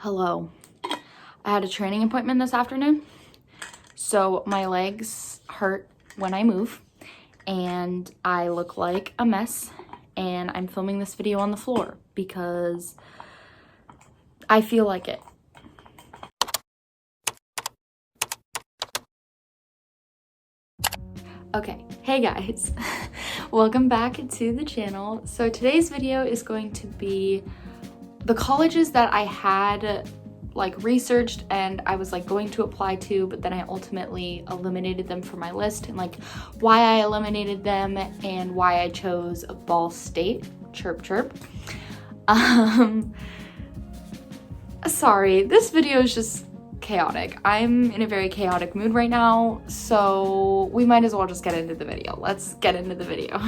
Hello. I had a training appointment this afternoon, so my legs hurt when I move and I look like a mess, and I'm filming this video on the floor because I feel like it. Okay, hey guys, welcome back to the channel. So today's video is going to be the colleges that I had researched and I was going to apply to, but then I ultimately eliminated them from my list, and why I eliminated them and why I chose Ball State. Chirp chirp. Sorry, this video is just chaotic. I'm in a very chaotic mood right now, so we might as well just get into the video. Let's get into the video.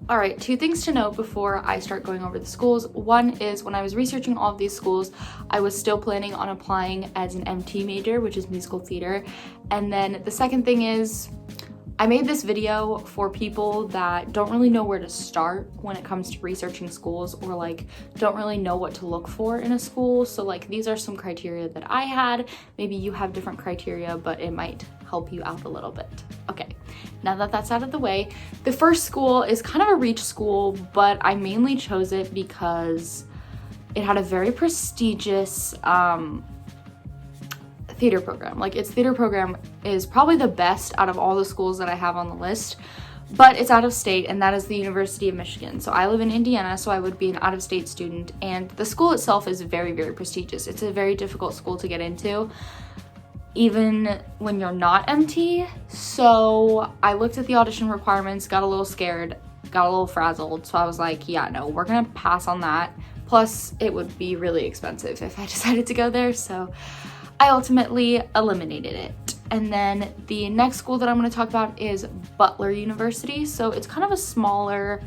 All right, two things to note before I start going over the schools. One is when I was researching all of these schools, I was still planning on applying as an MT major, which is musical theater. And then the second thing is I made this video for people that don't really know where to start when it comes to researching schools, or don't really know what to look for in a school. So these are some criteria that I had. Maybe you have different criteria, but it might help you out a little bit. Okay, now that that's out of the way, the first school is kind of a reach school, but I mainly chose it because it had a very prestigious theater program. Its theater program is probably the best out of all the schools that I have on the list, but it's out of state, and that is the University of Michigan. So I live in Indiana, so I would be an out-of-state student, and the school itself is very, very prestigious. It's a very difficult school to get into, even when you're not MT. So I looked at the audition requirements, got a little scared, got a little frazzled. So I was like, yeah, no, we're gonna pass on that. Plus it would be really expensive if I decided to go there. So I ultimately eliminated it. And then the next school that I'm gonna talk about is Butler University. So it's kind of a smaller,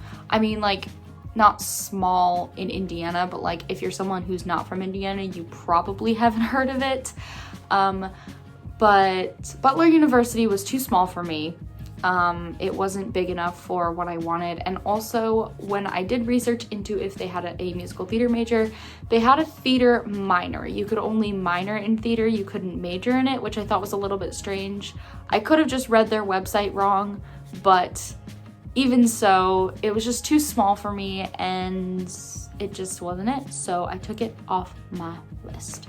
not small in Indiana, but if you're someone who's not from Indiana, you probably haven't heard of it. But Butler University was too small for me. It wasn't big enough for what I wanted. And also, when I did research into if they had a musical theater major, they had a theater minor. You could only minor in theater, you couldn't major in it, which I thought was a little bit strange. I could have just read their website wrong, but even so, it was just too small for me and it just wasn't it. So I took it off my list.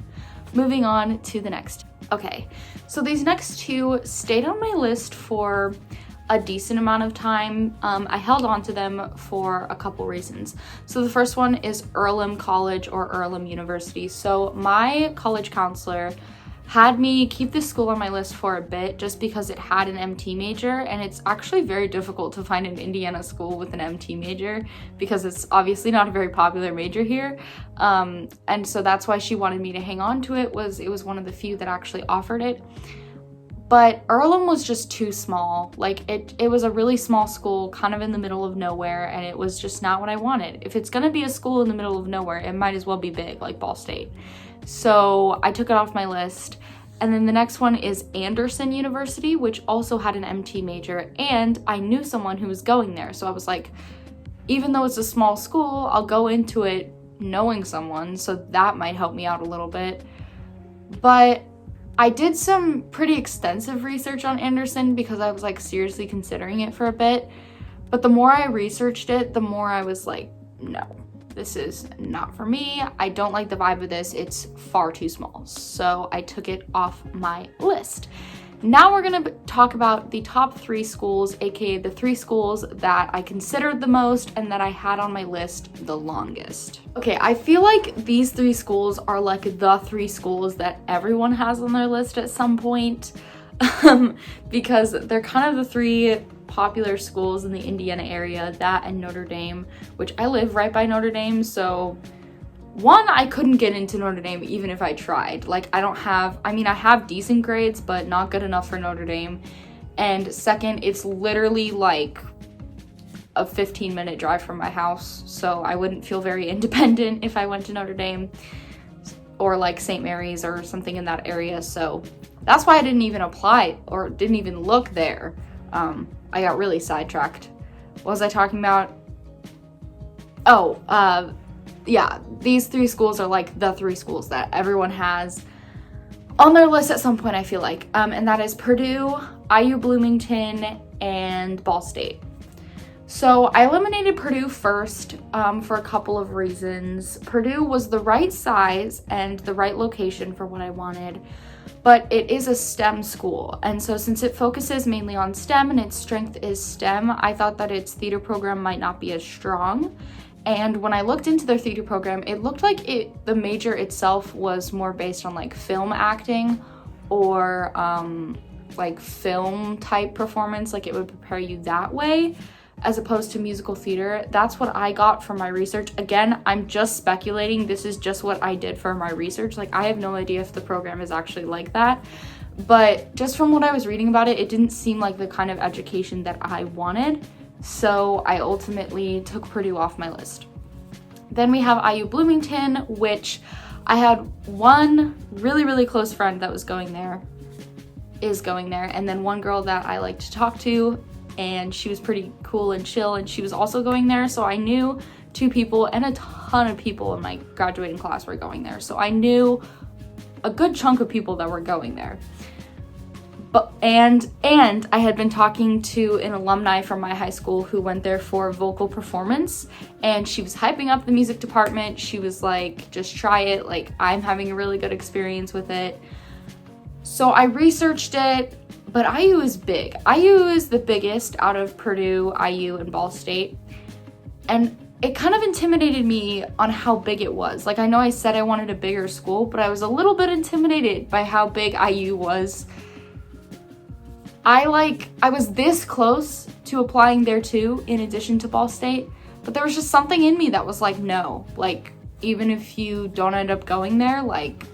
Moving on to the next. Okay, so these next two stayed on my list for a decent amount of time. I held on to them for a couple reasons. So the first one is Earlham College or Earlham University. So my college counselor had me keep this school on my list for a bit just because it had an MT major, and it's actually very difficult to find an Indiana school with an MT major because it's obviously not a very popular major here. And so that's why she wanted me to hang on to it. It was one of the few that actually offered it. But Earlham was just too small. It was a really small school kind of in the middle of nowhere, and it was just not what I wanted. If it's gonna be a school in the middle of nowhere, it might as well be big like Ball State. So I took it off my list. And then the next one is Anderson University, which also had an MT major, and I knew someone who was going there. So I was like, even though it's a small school, I'll go into it knowing someone, so that might help me out a little bit. But I did some pretty extensive research on Anderson because I was seriously considering it for a bit. But the more I researched it, the more I was like, no, this is not for me. I don't like the vibe of this. It's far too small. So I took it off my list. Now we're gonna talk about the top three schools, aka the three schools that I considered the most and that I had on my list the longest. Okay, I feel like these three schools are the three schools that everyone has on their list at some point, because they're kind of the three popular schools in the Indiana area, that and Notre Dame, which I live right by Notre Dame. So one, I couldn't get into Notre Dame even if I tried. I have decent grades, but not good enough for Notre Dame. And second, it's literally a 15-minute drive from my house, so I wouldn't feel very independent if I went to Notre Dame or St. Mary's or something in that area. So that's why I didn't even apply or didn't even look there. I got really sidetracked. What was I talking about? yeah, these 3 schools are like the 3 schools that everyone has on their list at some point, I feel like. And that is Purdue, IU Bloomington, and Ball State. So I eliminated Purdue first for a couple of reasons. Purdue was the right size and the right location for what I wanted, but it is a STEM school. And so since it focuses mainly on STEM and its strength is STEM, I thought that its theater program might not be as strong. And when I looked into their theater program, it looked like the major itself was more based on like film acting or like film type performance, like it would prepare you that way as opposed to musical theater. That's what I got from my research. Again, I'm just speculating. This is just what I did for my research. Like, I have no idea if the program is actually like that, but just from what I was reading about it, it didn't seem like the kind of education that I wanted. So I ultimately took Purdue off my list. Then we have IU Bloomington, which I had one really, really close friend that is going there, and then one girl that I like to talk to, and she was pretty cool and chill, and she was also going there. So I knew 2 people, and a ton of people in my graduating class were going there. So I knew a good chunk of people that were going there. And I had been talking to an alumni from my high school who went there for vocal performance, and she was hyping up the music department. She was like, just try it. Like, I'm having a really good experience with it. So I researched it, but IU is big. IU is the biggest out of Purdue, IU, and Ball State. And it kind of intimidated me on how big it was. Like, I know I said I wanted a bigger school, but I was a little bit intimidated by how big IU was. I was this close to applying there too, in addition to Ball State, but there was just something in me that was like, no, like, even if you don't end up going there, like,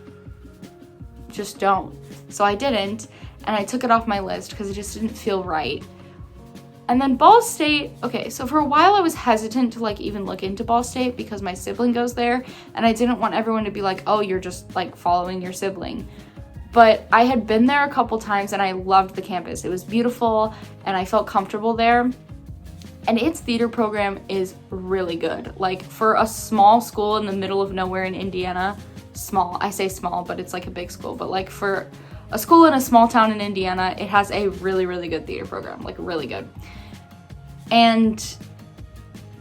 just don't. So I didn't, and I took it off my list because it just didn't feel right. And then Ball State, okay, so for a while I was hesitant to like even look into Ball State because my sibling goes there, and I didn't want everyone to be like, oh, you're just like following your sibling. But I had been there a couple times and I loved the campus. It was beautiful and I felt comfortable there. And its theater program is really good. Like, for a small school in the middle of nowhere in Indiana, small, I say small, but it's like a big school. But like, for a school in a small town in Indiana, it has a really, really good theater program, like really good. And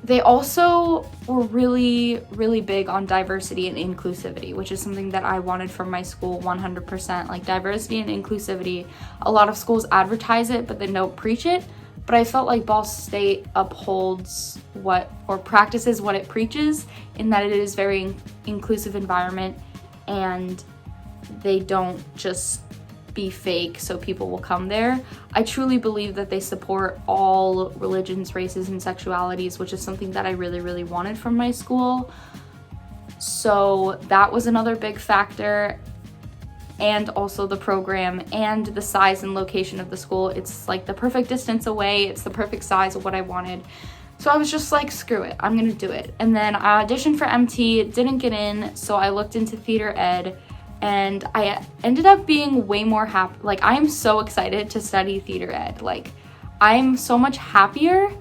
they also were really, really big on diversity and inclusivity, which is something that I wanted from my school 100%. Like, diversity and inclusivity, a lot of schools advertise it, but they don't preach it. But I felt like Ball State upholds practices what it preaches, in that it is very inclusive environment, and they don't just be fake so people will come there. I truly believe that they support all religions, races, and sexualities, which is something that I really, really wanted from my school. So that was another big factor. And also the program and the size and location of the school. It's like the perfect distance away. It's the perfect size of what I wanted. So I was just like, screw it, I'm gonna do it. And then I auditioned for MT, didn't get in, so I looked into theater ed, and I ended up being way more happy. Like, I am so excited to study theater ed. Like, I'm so much happier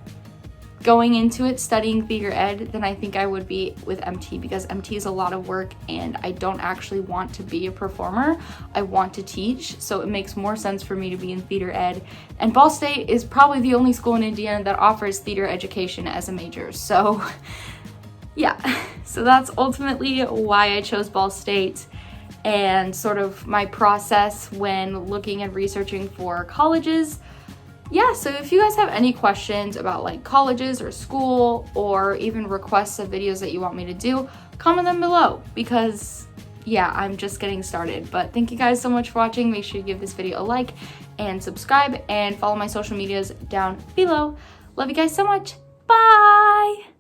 going into it studying theater ed than I think I would be with MT, because MT is a lot of work and I don't actually want to be a performer. I want to teach, so it makes more sense for me to be in theater ed. And Ball State is probably the only school in Indiana that offers theater education as a major. So yeah, so that's ultimately why I chose Ball State, and sort of my process when looking and researching for colleges. Yeah, so if you guys have any questions about like colleges or school, or even requests of videos that you want me to do, comment them below, because yeah, I'm just getting started. But thank you guys so much for watching. Make sure you give this video a like and subscribe, and follow my social medias down below. Love you guys so much. Bye!